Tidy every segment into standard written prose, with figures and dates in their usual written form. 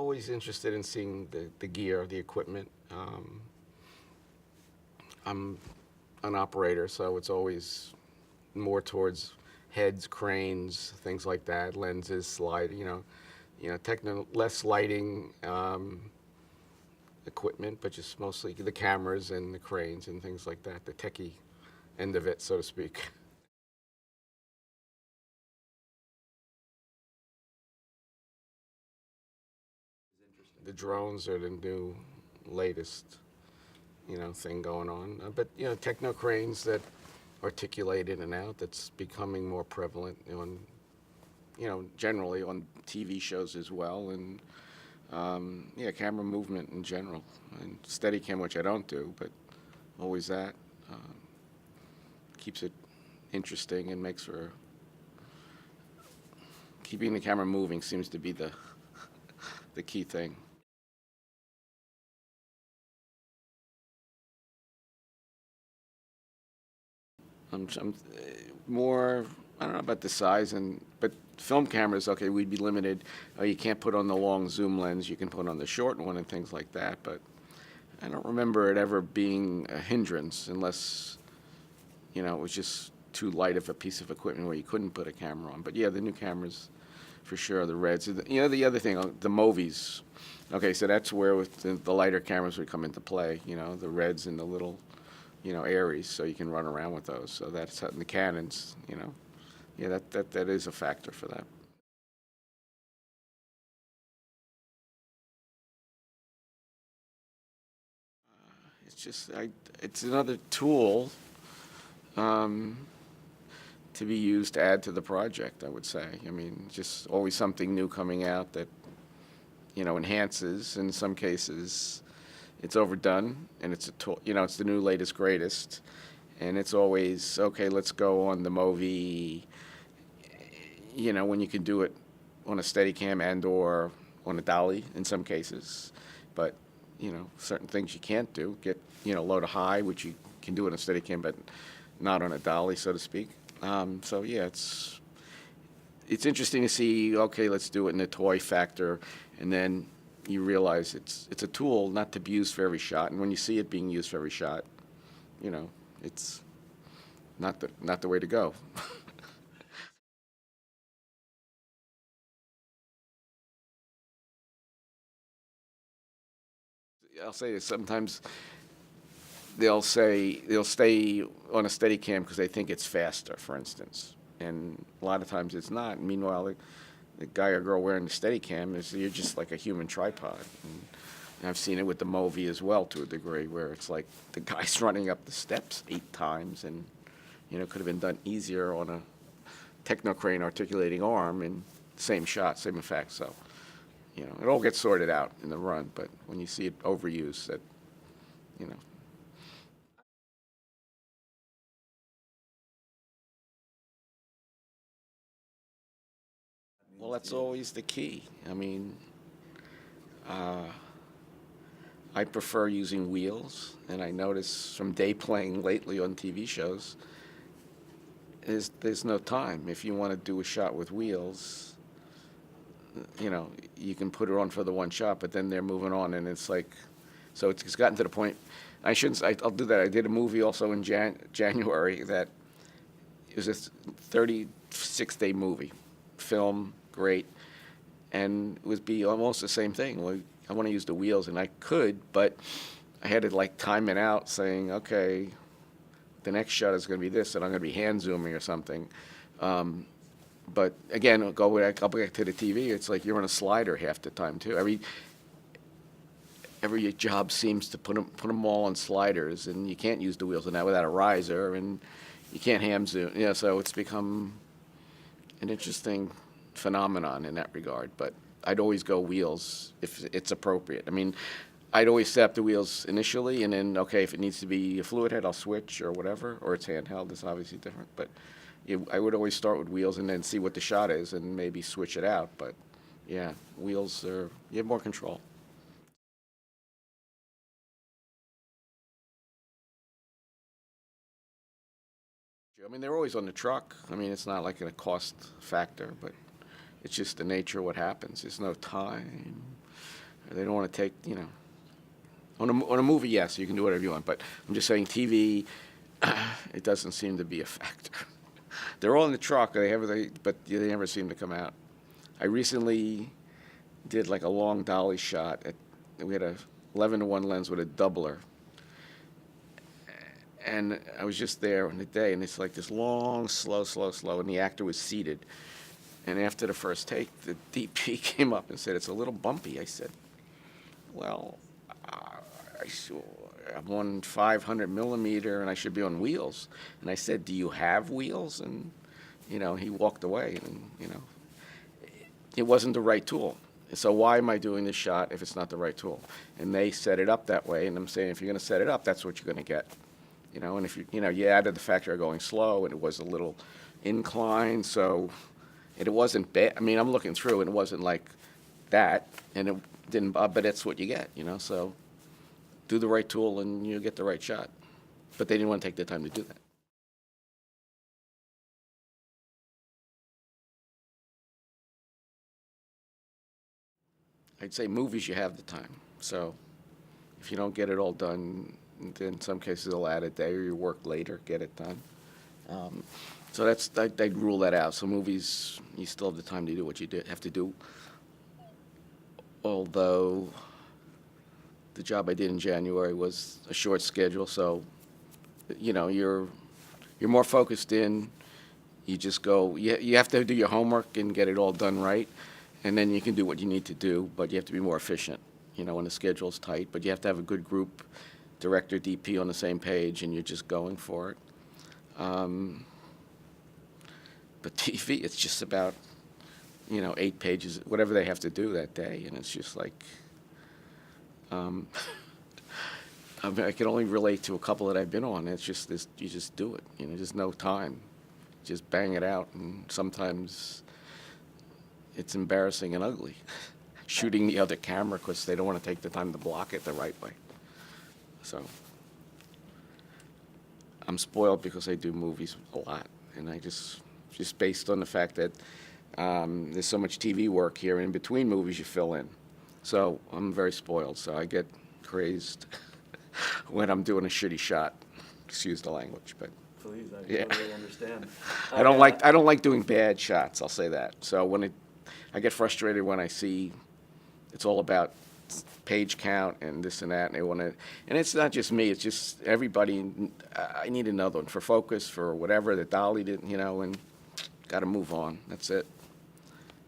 always interested in seeing the gear, the equipment. I'm an operator, so it's always more towards heads, cranes, things like that, lenses, slide, less lighting equipment, but just mostly the cameras and the cranes and things like that, the techie end of it, so to speak. The drones are the new latest, thing going on. But techno cranes that articulate in and out. That's becoming more prevalent on, generally on TV shows as well, and yeah, camera movement in general, and Steadicam, which I don't do, but always that keeps it interesting and makes for keeping the camera moving seems to be the key thing. I'm more, I don't know about the size, but film cameras, okay, we'd be limited. You can't put on the long zoom lens. You can put on the short one and things like that. But I don't remember it ever being a hindrance unless, it was just too light of a piece of equipment where you couldn't put a camera on. But yeah, the new cameras, for sure, the Reds. The other thing, the Movies. Okay, so that's where with the lighter cameras would come into play. The Reds and the little Aries, so you can run around with those. So that's the Canons, yeah, that is a factor for that. It's just it's another tool um, to be used to add to the project. I would say. I mean, just always something new coming out that enhances. In some cases, it's overdone, and it's a tool. It's the new latest greatest, and it's always okay. Let's go on the movie. When you can do it on a Steadicam and or on a dolly in some cases, but certain things you can't do. Get low to high, which you can do on a Steadicam, but not on a dolly, so to speak. So yeah, it's interesting to see. Okay, let's do it in the toy factor, and then you realize it's a tool not to be used for every shot. And when you see it being used for every shot, it's not the way to go. I'll say this, sometimes they'll stay on a Steadicam because they think it's faster, for instance, and a lot of times it's not. Meanwhile, the guy or girl wearing the Steadicam you're just like a human tripod. And I've seen it with the Movi as well to a degree, where it's like the guy's running up the steps 8 times, and could have been done easier on a techno crane articulating arm and same shot, same effect. So it all gets sorted out in the run, but when you see it overused, that you know, well, that's always the key. I mean, uh, I prefer using wheels, and I notice from day playing lately on TV shows, is there's no time. If you want to do a shot with wheels, you can put it on for the one shot, but then they're moving on, and it's like, so it's gotten to the point. I shouldn't. I'll do that. I did a movie also in January that it was a 36-day movie, film great, and it would be almost the same thing. Well, I want to use the wheels, and I could, but I had to like time it out, saying, okay, the next shot is going to be this, and I'm going to be hand zooming or something. But again, I'll go back to the TV. It's like you're on a slider half the time too. Every job seems to put them all on sliders, and you can't use the wheels in that without a riser, and you can't ham zoom. So it's become an interesting phenomenon in that regard. But I'd always go wheels if it's appropriate. I mean, I'd always set up the wheels initially, and then okay, if it needs to be a fluid head, I'll switch or whatever, or it's handheld. It's obviously different, but I would always start with wheels and then see what the shot is and maybe switch it out. But yeah, wheels you have more control. I mean, they're always on the truck. I mean, it's not like a cost factor, but it's just the nature of what happens. There's no time. They don't want to take, on a movie, yes, you can do whatever you want, but I'm just saying TV, it doesn't seem to be a factor. They're all in the truck, but they never seem to come out. I recently did like a long dolly shot. We had a 11-to-1 lens with a doubler, and I was just there on the day, and it's like this long, slow, and the actor was seated. And after the first take, the DP came up and said, "It's a little bumpy." I said, "Well, I'm on 500 millimeter, and I should be on wheels." And I said, "Do you have wheels?" And, he walked away, and, it wasn't the right tool. So why am I doing this shot if it's not the right tool? And they set it up that way, and I'm saying if you're going to set it up, that's what you're going to get. And if you added the factor of going slow, and it was a little incline, so it wasn't bad. I mean, I'm looking through, and it wasn't like that, and it didn't, but that's what you get, so do the right tool, and you'll get the right shot. But they didn't want to take the time to do that. I'd say movies, you have the time. So if you don't get it all done, then in some cases they'll add a day, or you work later, get it done. So I'd rule that out. So movies, you still have the time to do what you have to do. Although the job I did in January was a short schedule, so you're more focused in. You just go. You have to do your homework and get it all done right, and then you can do what you need to do. But you have to be more efficient. When the schedule's tight. But you have to have a good group, director, DP on the same page, and you're just going for it. But TV, it's just about 8 pages, whatever they have to do that day, and it's just like. I mean, I can only relate to a couple that I've been on. It's just this, you just do it. There's no time. Just bang it out, and sometimes it's embarrassing and ugly. Shooting the other camera because they don't want to take the time to block it the right way. So I'm spoiled because I do movies a lot, and I just based on the fact that there's so much TV work here. In between movies, you fill in. So I'm very spoiled. So I get crazed when I'm doing a shitty shot. Excuse the language, but please, I totally understand. I don't like doing bad shots. I'll say that. So I get frustrated when I see it's all about page count and this and that, and they want to. And it's not just me. It's just everybody. I need another one for focus, for whatever. The dolly didn't, and got to move on. That's it.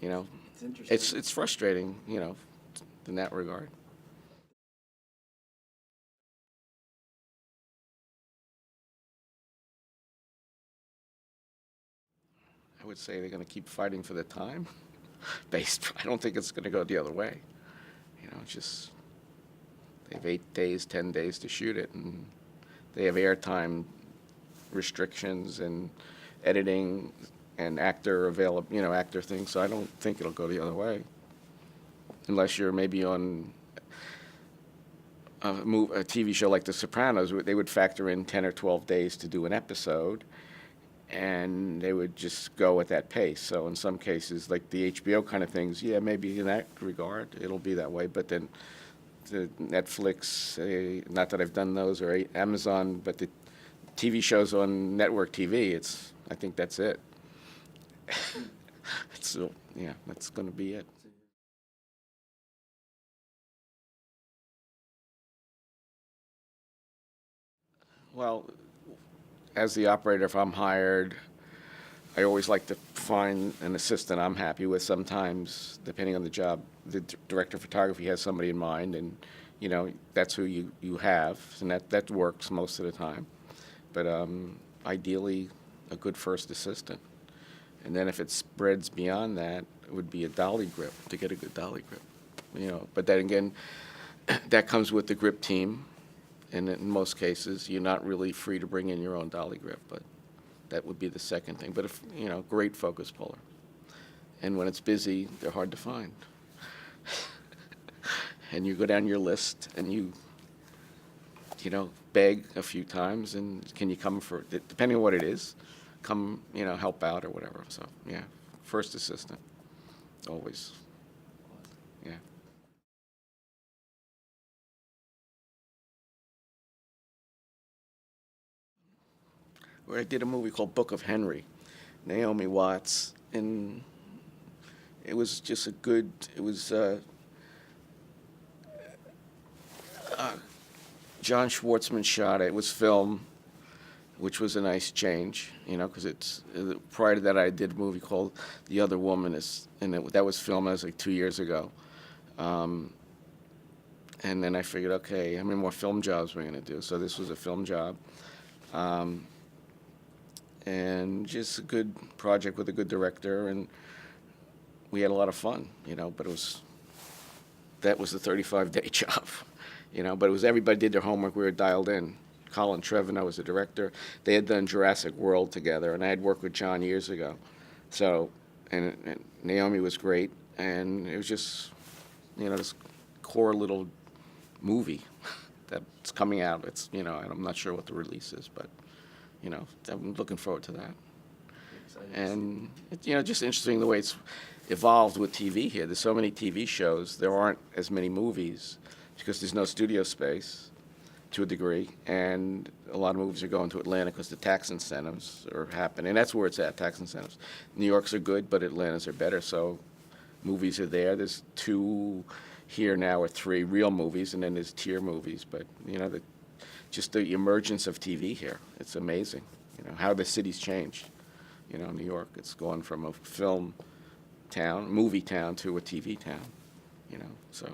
It's interesting. It's frustrating, in that regard. I would say they're going to keep fighting for the time. I don't think it's going to go the other way. It's just they have 8 days, 10 days to shoot it, and they have airtime restrictions and editing and actor things. So I don't think it'll go the other way, unless you're maybe on a TV show like The Sopranos. They would factor in 10 or 12 days to do an episode, and they would just go at that pace. So in some cases, like the HBO kind of things, yeah, maybe in that regard, it'll be that way. But then the Netflix, not that I've done those, or Amazon, but the TV shows on network TV, I think that's it. So, yeah, that's going to be it. Well, as the operator, if I'm hired, I always like to find an assistant I'm happy with. Sometimes, depending on the job, the director of photography has somebody in mind, and that's who you have, and that works most of the time. But ideally, a good first assistant, and then if it spreads beyond that, it would be a dolly grip to get a good dolly grip. But then again, that comes with the grip team, and in most cases, you're not really free to bring in your own dolly grip, but. That would be the second thing. But if, great focus puller. And when it's busy, they're hard to find. And you go down your list and you beg a few times, and can you come depending on what it is, come, help out or whatever. So, yeah, first assistant, always. Yeah. where I did a movie called Book of Henry, Naomi Watts, and it was just a good. It was John Schwartzman shot it. It was film, which was a nice change, because it's prior to that I did a movie called The Other Woman, that was filmed. That was like 2 years ago, and then I figured, okay, how many more film jobs am I going to do? So this was a film job, and just a good project with a good director, and we had a lot of fun, but that was the 35-day job, but it was everybody did their homework. We were dialed in. Colin Trevorrow was the director. They had done Jurassic World together, and I had worked with John years ago. So, and Naomi was great, and it was just, this core little movie that's coming out. It's, and I'm not sure what the release is, but, I'm looking forward to that. Exciting. And, just interesting the way it's evolved with TV here. There's so many TV shows. There aren't as many movies because there's no studio space to a degree, and a lot of movies are going to Atlanta because the tax incentives are happening. And that's where it's at, tax incentives. New York's are good, but Atlanta's are better, so movies are there. There's 2 here now, or 3 real movies, and then there's tier movies. But, just the emergence of TV here, it's amazing, how the city's changed. New York, it's gone from a film town, movie town, to a TV town, so